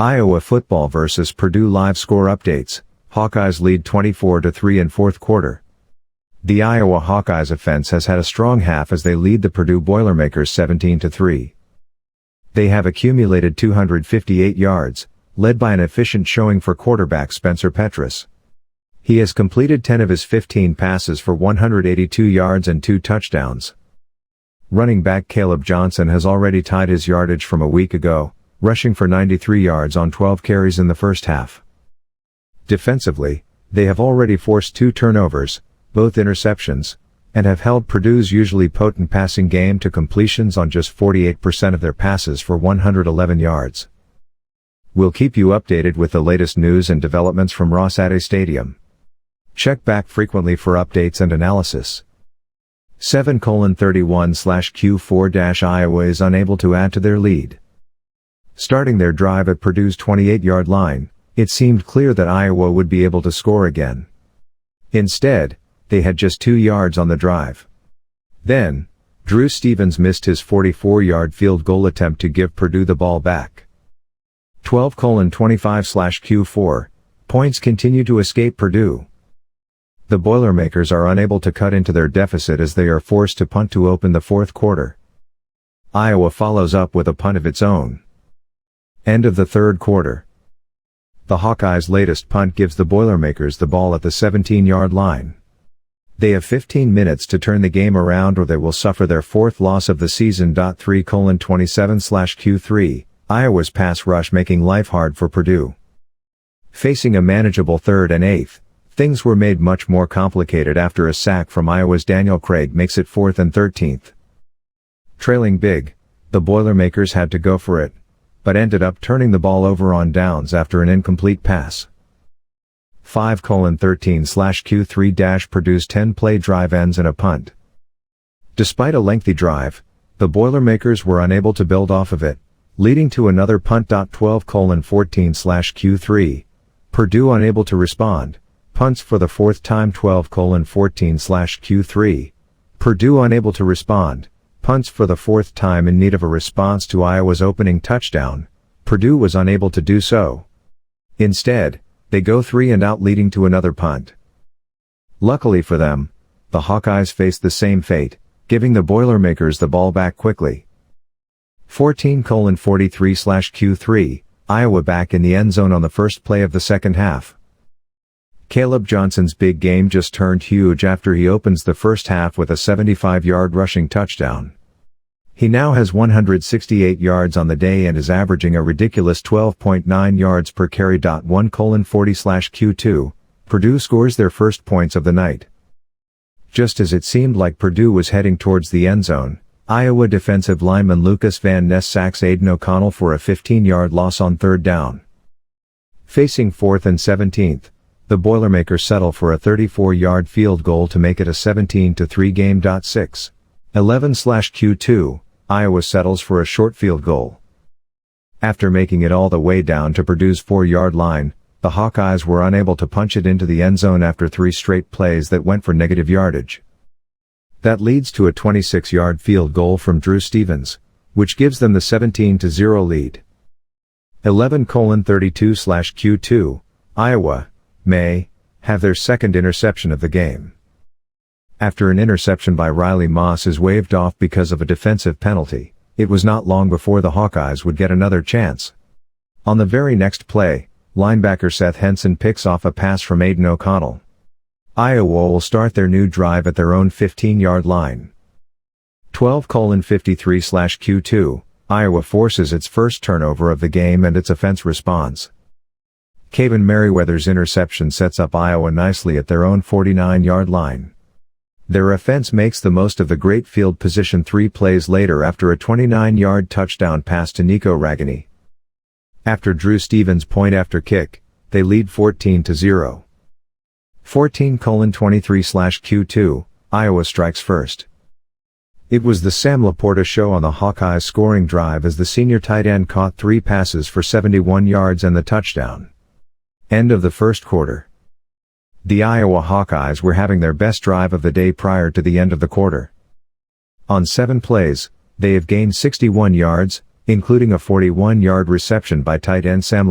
Iowa football versus Purdue live score updates. Hawkeyes lead 24-3 in fourth quarter. The Iowa Hawkeyes offense has had a strong half as they lead the Purdue Boilermakers 17-3. They have accumulated 258 yards, led by an efficient showing for quarterback Spencer Petras. He has completed 10 of his 15 passes for 182 yards and 2 touchdowns. Running back Kaleb Johnson has already tied his yardage from a week ago, rushing for 93 yards on 12 carries in the first half. Defensively, they have already forced 2 turnovers, both interceptions, and have held Purdue's usually potent passing game to completions on just 48% of their passes for 111 yards. We'll keep you updated with the latest news and developments from Ross-Ade Stadium. Check back frequently for updates and analysis. 7:31/Q4 Iowa is unable to add to their lead. Starting their drive at Purdue's 28-yard line, it seemed clear that Iowa would be able to score again. Instead, they had just 2 yards on the drive. Then, Drew Stevens missed his 44-yard field goal attempt to give Purdue the ball back. 12:25/Q4, points continue to escape Purdue. The Boilermakers are unable to cut into their deficit as they are forced to punt to open the fourth quarter. Iowa follows up with a punt of its own. End of the third quarter. The Hawkeyes' latest punt gives the Boilermakers the ball at the 17-yard line. They have 15 minutes to turn the game around or they will suffer their 4th loss of the season. 3:27/Q3, Iowa's pass rush making life hard for Purdue. Facing a manageable 3rd and 8, things were made much more complicated after a sack from Iowa's Daniel Craig makes it 4th and 13. Trailing big, the Boilermakers had to go for it, but ended up turning the ball over on downs after an incomplete pass. 5:13/Q3 Purdue's 10-play drive ends in a punt. Despite a lengthy drive, the Boilermakers were unable to build off of it, leading to another punt. 12:14/Q3, Purdue unable to respond, punts for the 4th time. 12:14/Q3, Purdue unable to respond, punts for the 4th time in need of a response to Iowa's opening touchdown. Purdue was unable to do so. Instead, they go 3 and out leading to another punt. Luckily for them, the Hawkeyes faced the same fate, giving the Boilermakers the ball back quickly. 14:43/Q3, Iowa back in the end zone on the first play of the second half. Kaleb Johnson's big game just turned huge after he opens the first half with a 75-yard rushing touchdown. He now has 168 yards on the day and is averaging a ridiculous 12.9 yards per carry. 1:40/Q2, Purdue scores their first points of the night. Just as it seemed like Purdue was heading towards the end zone, Iowa defensive lineman Lucas Van Ness sacks Aidan O'Connell for a 15-yard loss on 3rd down. Facing 4th and 17, the Boilermakers settle for a 34-yard field goal to make it a 17-3 game. 6:11/Q2, Iowa settles for a short field goal. After making it all the way down to Purdue's 4-yard line, the Hawkeyes were unable to punch it into the end zone after 3 straight plays that went for negative yardage. That leads to a 26-yard field goal from Drew Stevens, which gives them the 17-0 lead. 11:32/Q2, Iowa may have their second interception of the game. After an interception by Riley Moss is waved off because of a defensive penalty, it was not long before the Hawkeyes would get another chance. On the very next play, linebacker Seth Henson picks off a pass from Aidan O'Connell. Iowa will start their new drive at their own 15-yard line. 12:53/Q2, Iowa forces its first turnover of the game and its offense responds. Kaven Merriweather's interception sets up Iowa nicely at their own 49-yard line. Their offense makes the most of the great field position 3 plays later after a 29-yard touchdown pass to Nico Ragaini. After Drew Stevens' point after kick, they lead 14-0. 14:23/Q2, Iowa strikes first. It was the Sam Laporta show on the Hawkeyes scoring drive as the senior tight end caught 3 passes for 71 yards and the touchdown. End of the first quarter. The Iowa Hawkeyes were having their best drive of the day prior to the end of the quarter. On 7 plays, they have gained 61 yards, including a 41-yard reception by tight end Sam